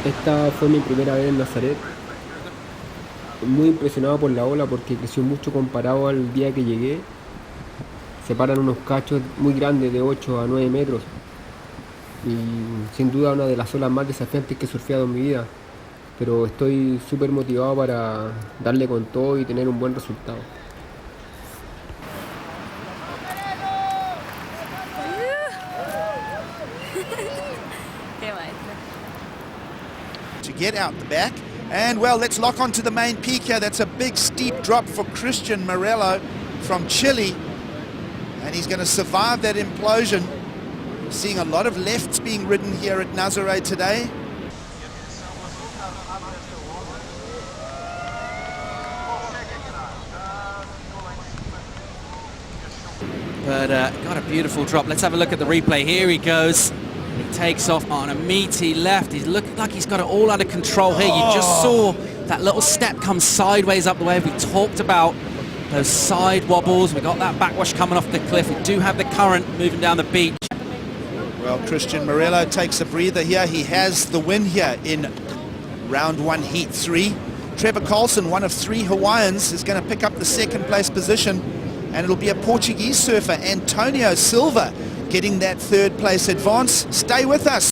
Esta fue mi primera vez en Nazare. Muy impresionado por la ola porque creció mucho comparado al día que llegué. Se paran unos cachos muy grandes de 8 a 9 metros. Y sin duda una de las olas más desafiantes que he surfeado en mi vida. Pero estoy súper motivado para darle con todo y tener un buen resultado. To get out the back, and well, let's lock onto the main peak here. That's a big steep drop for Cristian Merello from Chile, and he's going to survive that implosion. Seeing a lot of lefts being ridden here at Nazare today. But got a beautiful drop. Let's have a look at the replay. Here he goes. He takes off on a meaty left. He's looking like he's got it all under control here. You just saw that little step come sideways up the wave. We talked about those side wobbles. We got that backwash coming off the cliff. We do have the current moving down the beach. Well, Cristian Merello takes a breather here. He has the win here in round 1, heat 3. Trevor Carlson, one of 3 Hawaiians, is going to pick up the second place position. And it'll be a Portuguese surfer, Antonio Silva, getting that third place advance. Stay with us.